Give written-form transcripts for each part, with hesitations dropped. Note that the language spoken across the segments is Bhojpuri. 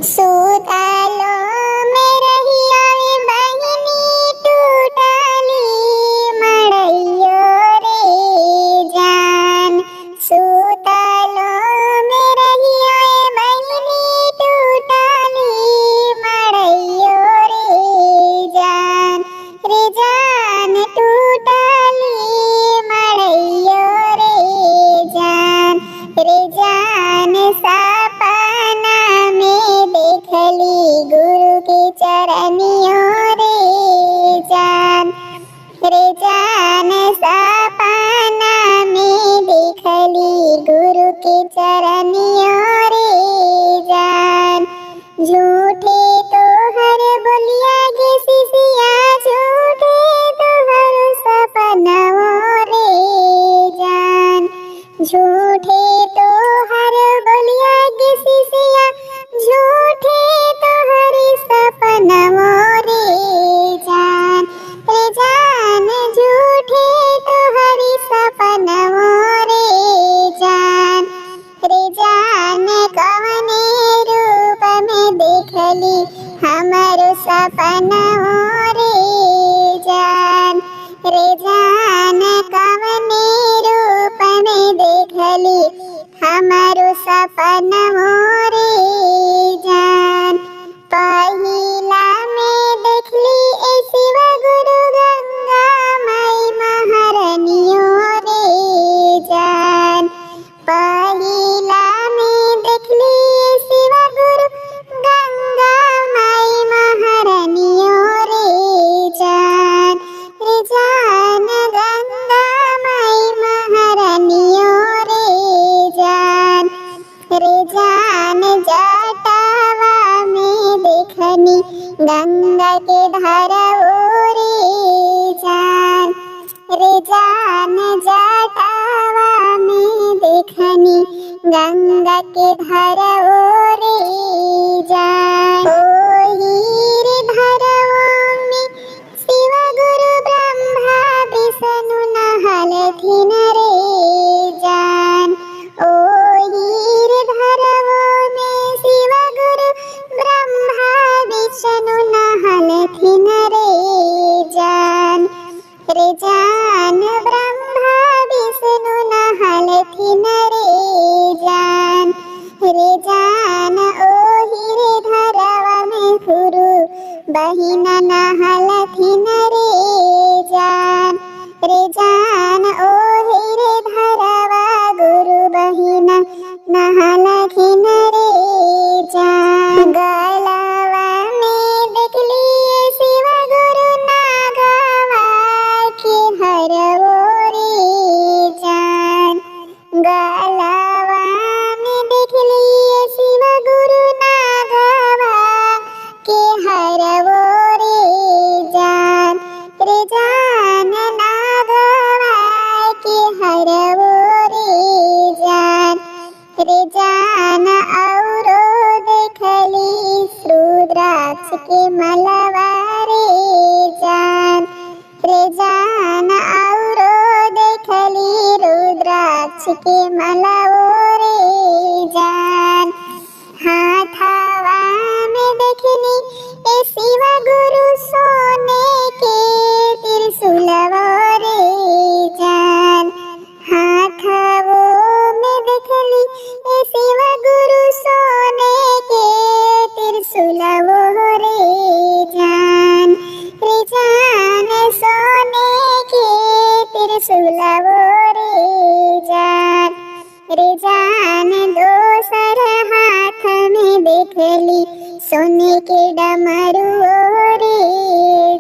सुतालो में रही आवे बहिनी टूटाली मड़ैयो रे जान। सुतालो में रही आवे बहिनी टूटाली मड़ैयो रे जान। रे जान टूटाली मड़ैयो रे जान। रे जान सपना में देखली गुरु की चरनियों रे जान। रे जान सपना में देखली गुरु की चरनियों रे जान। झूठे तो हर बोलिया गे सिसिया झूठे तो हर सपनों रे जान। झूठे तो हर बोलिया गे सिसिया झूठे तो हर सपनों रे जान। रे जान झूठे तो हर सपनों रे जान। रे जान कवने रूप में देखली हमारो सपनों रे जान। रे जान कवने रूप में देखली हमारो सपनों रे जान। पहिला में देखली ए शिव गुरु गंगा माई महारानियों रे जान। पहिला में देखली ए शिव गुरु गंगा माई महारानियों रे जान। रे जान गंगा माई महारानियों रे जान। रे जान जटावा में देखनी गंगा के धाराओ रे जान। रे जान जटावा में देखनी गंगा के धाराओ रे जान। ओही रे धाराओ में शिव गुरु ब्रह्मा विष्णु नहालथिन रे जान। ओही रे धाराओ में शिव गुरु ब्रह्मा विष्णु नहालथिन रे जान। रे जान ब्रह्मा विष्णु नहालथिन रे जान। रे जान ओही रे धारावा में गुरु बहिना नहालथिन रे जान। रे जान ओही रे धारावा गुरु बहिना नहालथिन रे जान। गलावा में देखली शिव गुरु नागवा के हरवो रे जान। गलावा में देखली शिव गुरु नागवा के हरवो रे जान। रे जान नागवा के हरवो रे जान। रे जान औरो देखली रुद्राक्ष के मलवा रे जान। रे जान औरो देखली रुद्राक्ष के मलवो रे जान। हाथावा में देखनी ए शिव गुरु सोने के त्रिशूलवो रे जान। हाथावो में देखली ए शिव गुरु सोने के त्रिशूलवो रे जान। रे जान सोने के त्रिशूलवो रे जान। रे जान दोसर हाथ में देखली सोने के डमरुओ रे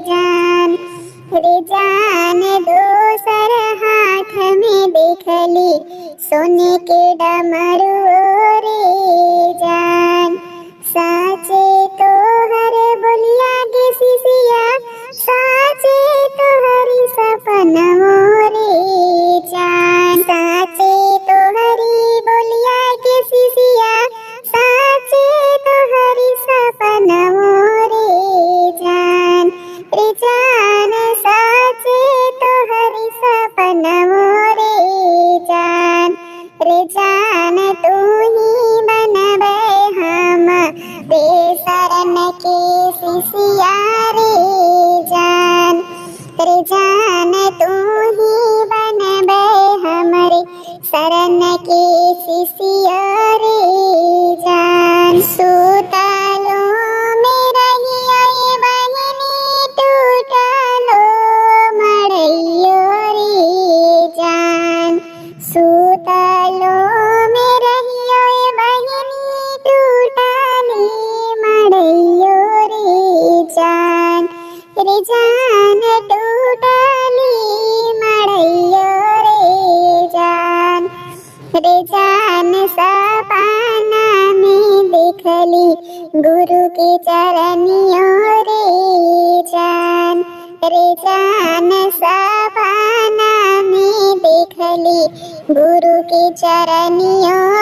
जान। रे जान दोसर हाथ में देखली सोने के डमरुओ रे जान। साचे तो हर बोलिया गे सिसिया साचे तो हरी सपनों रे जान। साचे तो हरी बोलिया गे सिसिया साचे तो हरी सपनों रे जान। रे जान साचे तो हरी सपनों रे जान। रे जान तू ही बनबे रे शरण के शिष्या रे जान तू ही बनबे हमरे शरण के शिष्या रे जान सुतलो में रहिया बहिनी टूटलो मड़ैयो रे जान सुतलो में रहिया बहिनी टूटली मड़ैयो रे जान टूटली मड़ैयो रे जान सपना में देखली गुरु के चरनियों रे जान सपना में देखली गुरु के चरनियों